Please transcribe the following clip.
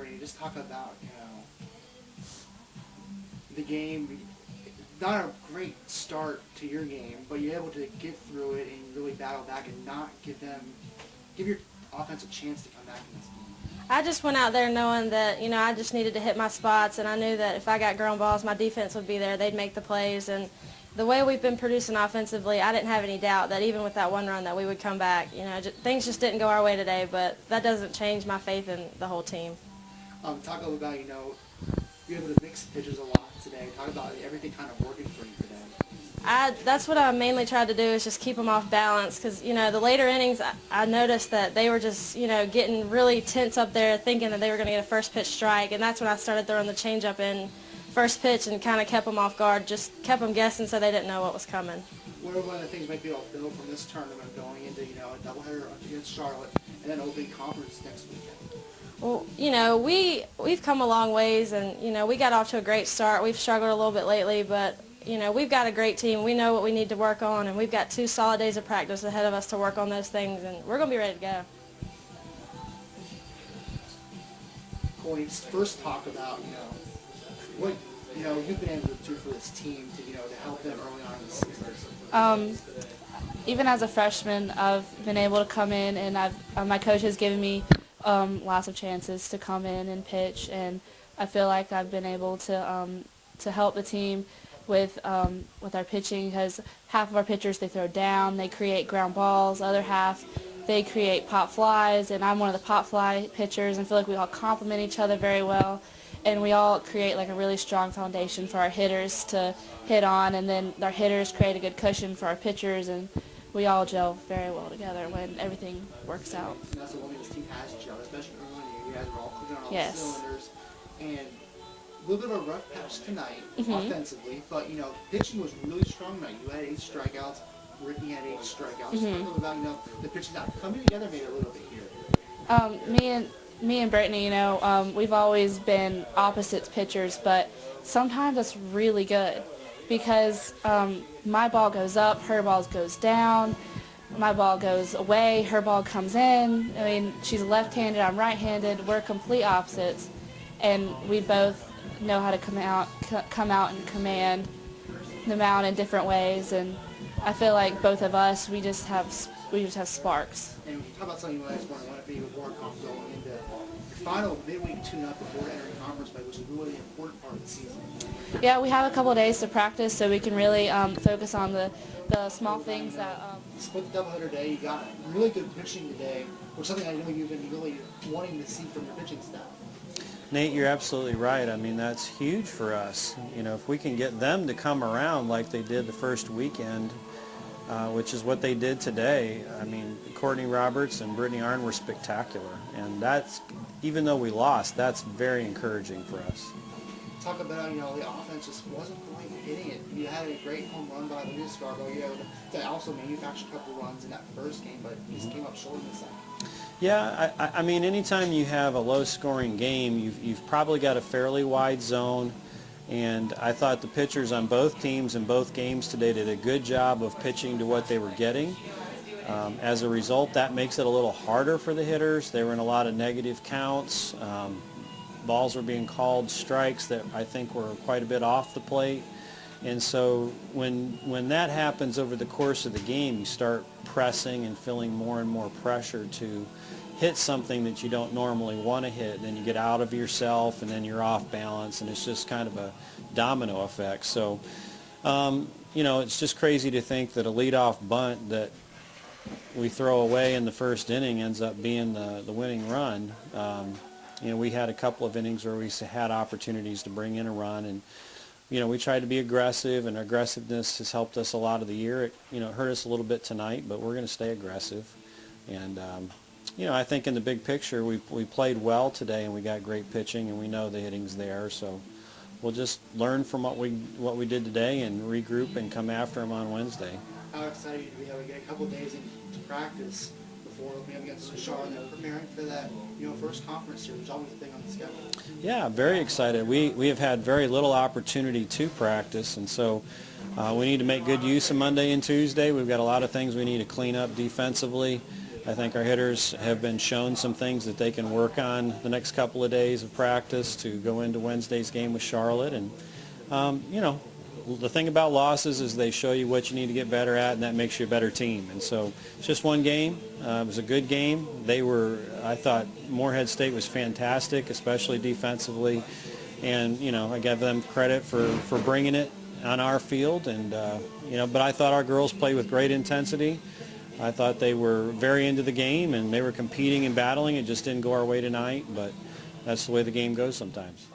Brittany, just talk about, the game. Not a great start to your game, but you're able to get through it and really battle back and not give your offense a chance to come back in this game. I just went out there knowing that, I just needed to hit my spots, and I knew that if I got ground balls, my defense would be there. They'd make the plays, and the way we've been producing offensively, I didn't have any doubt that even with that one run that we would come back. Things just didn't go our way today, but that doesn't change my faith in the whole team. Talk a little about, you're able to mix pitches a lot today. Talk about everything kind of working for you today. That's what I mainly tried to do, is just keep them off balance, because, the later innings, I noticed that they were just, getting really tense up there thinking that they were going to get a first pitch strike, and that's when I started throwing the changeup in first pitch and kind of kept them off guard, just kept them guessing so they didn't know what was coming. What are one of the things might be all built from this tournament going into, a doubleheader against Charlotte and then opening conference next weekend? Well, we've come a long ways, and, we got off to a great start. We've struggled a little bit lately, but, we've got a great team. We know what we need to work on, and we've got 2 solid days of practice ahead of us to work on those things, and we're going to be ready to go. Courtney, first talk about, what, you've been able to do for this team to help them early on in the season. Even as a freshman, I've been able to come in, and my coach has given me lots of chances to come in and pitch, and I feel like I've been able to help the team with our pitching, because half of our pitchers, they throw down, they create ground balls, other half they create pop flies, and I'm one of the pop fly pitchers, and feel like we all complement each other very well, and we all create like a really strong foundation for our hitters to hit on, and then our hitters create a good cushion for our pitchers, and we all gel very well together when everything works out. And that's the one thing this team has gelled, especially early in the year. You guys are all clicking on all Yes. the cylinders. And a little bit of a rough patch tonight, offensively, but, pitching was really strong tonight. You had 8 strikeouts. Brittany had 8 strikeouts. Just talk a little about, the pitching not coming together maybe a little bit here. Me and Brittany, we've always been opposite pitchers, but sometimes that's really good, because my ball goes up, her ball goes down, my ball goes away, her ball comes in. I mean, she's left-handed, I'm right-handed, we're complete opposites, and we both know how to come out and command the mound in different ways, and I feel like both of us, we just have sparks. And talk about something you guys want to be more comfortable going into your final midweek tune-up before entering conference play, which is really an important part of the season. Yeah, we have a couple of days to practice, so we can really focus on the small things that... Split the doubleheader day. You got really good pitching today, which is something I know you've been really wanting to see from your pitching staff. Nate, you're absolutely right. I mean, that's huge for us. If we can get them to come around like they did the first weekend, which is what they did today. I mean, Courtney Roberts and Brittany Arnn were spectacular, and that's, even though we lost, that's very encouraging for us. Talk about, the offense just wasn't quite hitting it. You had a great home run by Lydia Scarborough. You were able to also manufacture a couple runs in that first game, but you just came up short in the second. Yeah, I mean, anytime you have a low-scoring game, you've probably got a fairly wide zone, and I thought the pitchers on both teams in both games today did a good job of pitching to what they were getting. As a result, that makes it a little harder for the hitters. They were in a lot of negative counts. Balls were being called strikes that I think were quite a bit off the plate. And so when that happens over the course of the game, you start pressing and feeling more and more pressure to hit something that you don't normally want to hit. Then you get out of yourself, and then you're off balance, and it's just kind of a domino effect. So, it's just crazy to think that a leadoff bunt that we throw away in the first inning ends up being the winning run. We had a couple of innings where we had opportunities to bring in a run, and we tried to be aggressive, and aggressiveness has helped us a lot of the year. It hurt us a little bit tonight, but we're going to stay aggressive. And I think in the big picture, we played well today, and we got great pitching, and we know the hitting's there. So we'll just learn from what we did today and regroup and come after them on Wednesday. How excited are you to be able to get a couple of days into practice before opening up against Charlotte and preparing for that, first conference here, which is always a thing on the schedule? Yeah, very excited. We have had very little opportunity to practice, and so we need to make good use of Monday and Tuesday. We've got a lot of things we need to clean up defensively. I think our hitters have been shown some things that they can work on the next couple of days of practice to go into Wednesday's game with Charlotte. And, you know, the thing about losses is they show you what you need to get better at, and that makes you a better team. And so it's just one game. It was a good game. I thought Morehead State was fantastic, especially defensively. And, you know, I give them credit for bringing it on our field. And, you know, but I thought our girls played with great intensity. I thought they were very into the game, and they were competing and battling. It just didn't go our way tonight, but that's the way the game goes sometimes.